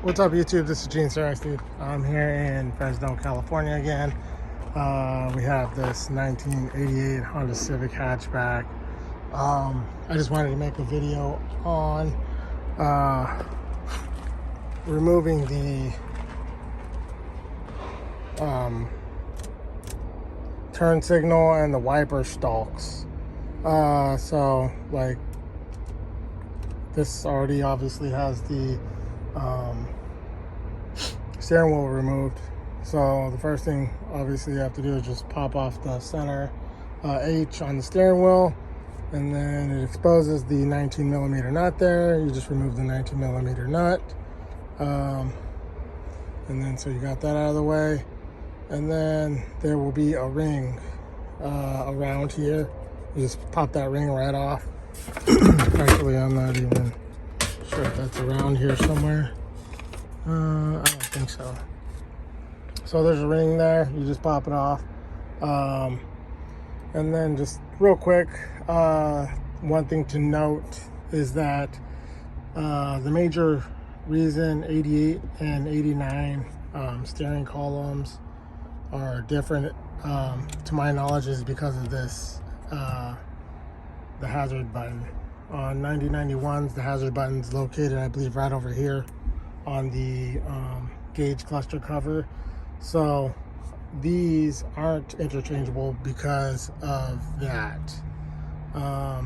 What's up, YouTube? This is CRX, dude. I'm here in Fresno, California again. We have this 1988 Honda Civic hatchback. I just wanted to make a video on removing the turn signal and the wiper stalks. So like this already obviously has the steering wheel removed. So the first thing obviously you have to do is just pop off the center H on the steering wheel, and then it exposes the 19mm nut there. You just remove the 19mm nut, and then so you got that out of the way. And then there will be a ring around here. You just pop that ring right off. Actually, I'm not even sure if that's around here somewhere. I don't think so. So there's a ring there. You just pop it off. And then just real quick, one thing to note is that the major reason 88 and 89 steering columns are different, to my knowledge, is because of this, the hazard button. On 9091s, the hazard button's located, I believe, right over here on the gauge cluster cover. So these aren't interchangeable because of that, to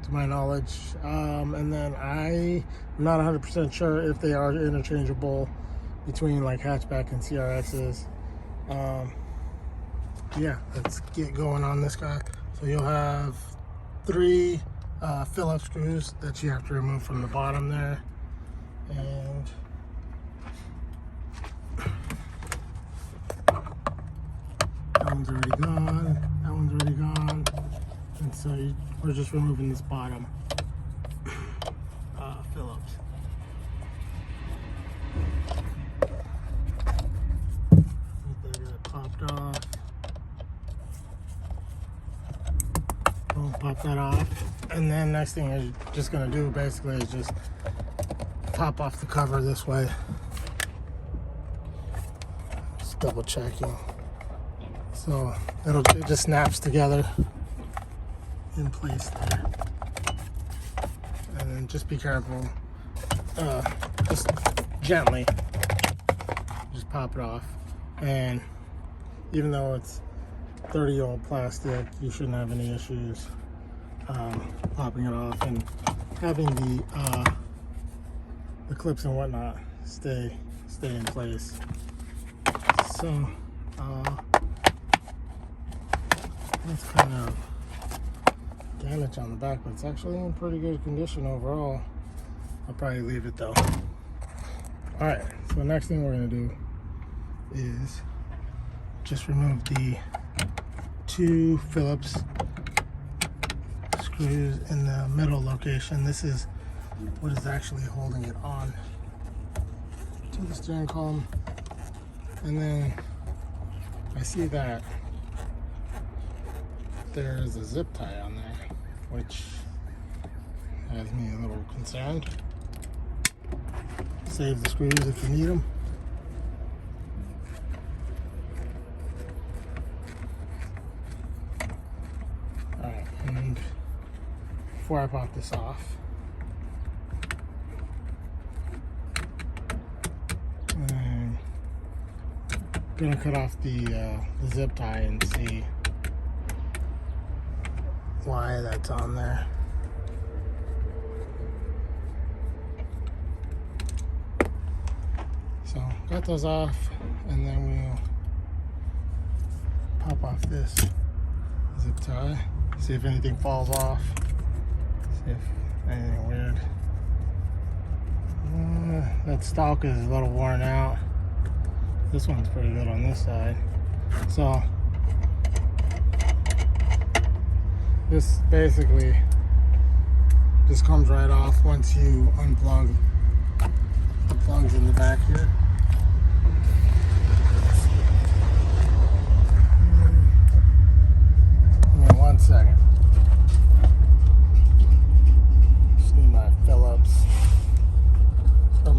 my knowledge. And then I'm not 100% sure if they are interchangeable between like hatchback and CRXs. Yeah, let's get going on this guy. So you'll have 3 Phillips screws that you have to remove from the bottom there. And that one's already gone. That one's already gone. And so we're just removing this bottom Phillips. They got it popped off. We'll pop that off. And then next thing you're just gonna do basically is just pop off the cover this way. Just double checking. So it just snaps together in place there. And then just be careful. Just gently. Just pop it off. And even though it's 30-year-old plastic, you shouldn't have any issues popping it off and having the clips and whatnot stay in place. So that's kind of damage on the back, but it's actually in pretty good condition overall. I'll probably leave it though. All right, so next thing we're gonna do is just remove the 2 Phillips screws in the middle location. This is what is actually holding it on to the steering column. And then I see that there is a zip tie on there, which has me a little concerned. Save the screws if you need them. Alright, and before I pop this off, I'm gonna cut off the zip tie and see why that's on there. So got those off, and then we'll pop off this zip tie, see if anything falls off, see if anything weird. That stalk is a little worn out. This one's pretty good on this side. So this basically just comes right off once you unplug the plugs in the back here. Give me 1 second. Just need my Phillips from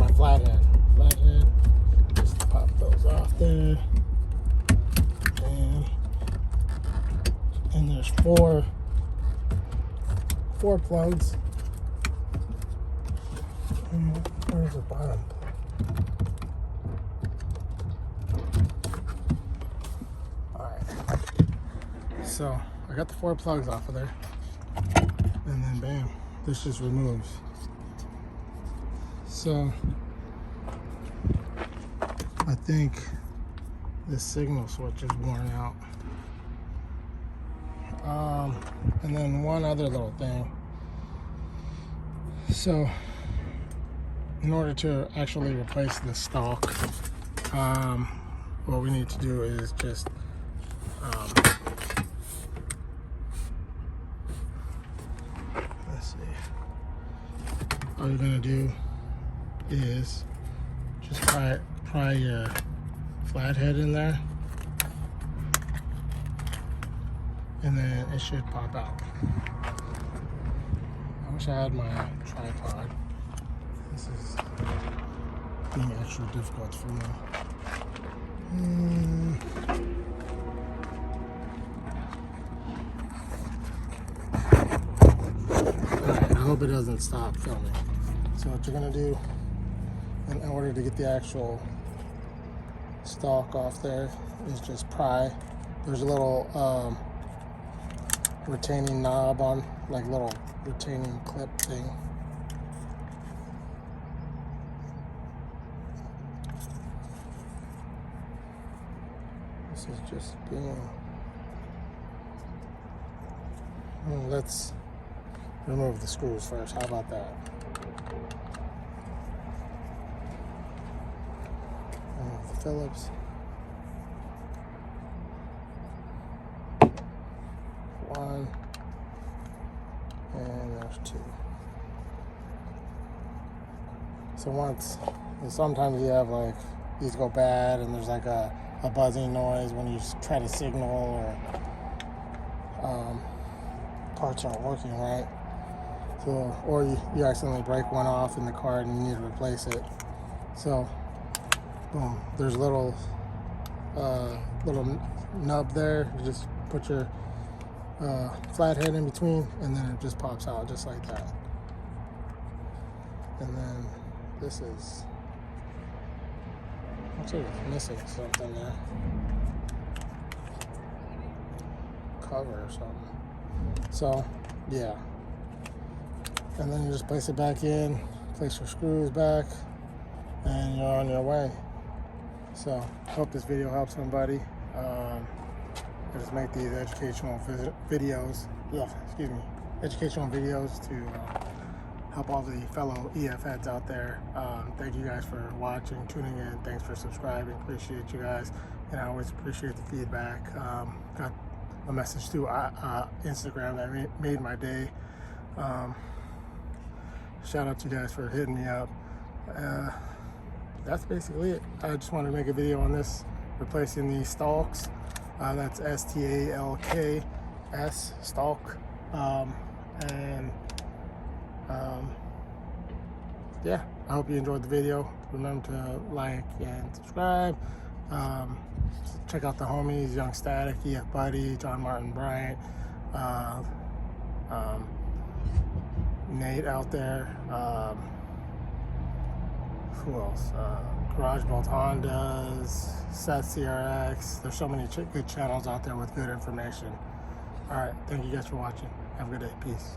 four plugs. Where's the bottom? Alright. So I got the 4 plugs off of there. And then bam, this just removes. So I think this signal switch is worn out. And then one other little thing. So in order to actually replace the stalk, what we need to do is just let's see. All you're gonna do is just pry your flathead in there, and then it should pop out. I wish I had my tripod. This is being extra difficult for me. Alright, I hope it doesn't stop filming. So what you're gonna do in order to get the actual stalk off there is just pry. There's a little retaining knob on, like little retaining clip thing. This is just being. Let's remove the screws first. How about that? Remove the Phillips. One. And there's 2. So sometimes you have like, these go bad and there's like a buzzing noise when you try to signal, or parts aren't working right. So, or you accidentally break one off in the car and you need to replace it. So, boom, there's a little nub there. You just put your flathead in between, and then it just pops out just like that. And then this is, looks like it's missing something there, cover or something. So yeah, and then you just place it back in, place your screws back, and you're on your way. So hope this video helps somebody. I just make these educational videos. Educational videos to help all the fellow EF heads out there. Thank you guys for watching, tuning in. Thanks for subscribing. Appreciate you guys, and I always appreciate the feedback. Got a message through Instagram that made my day. Shout out to you guys for hitting me up. That's basically it. I just wanted to make a video on this, replacing these stalks. That's STALKS, stalk. Yeah, I hope you enjoyed the video. Remember to like and subscribe. Check out the homies, Young Static, EF Buddy, John Martin Bryant, Nate out there. Who else? Garage Bolt Hondas, Seth CRX. There's so many good channels out there with good information. All right, thank you guys for watching. Have a good day. Peace.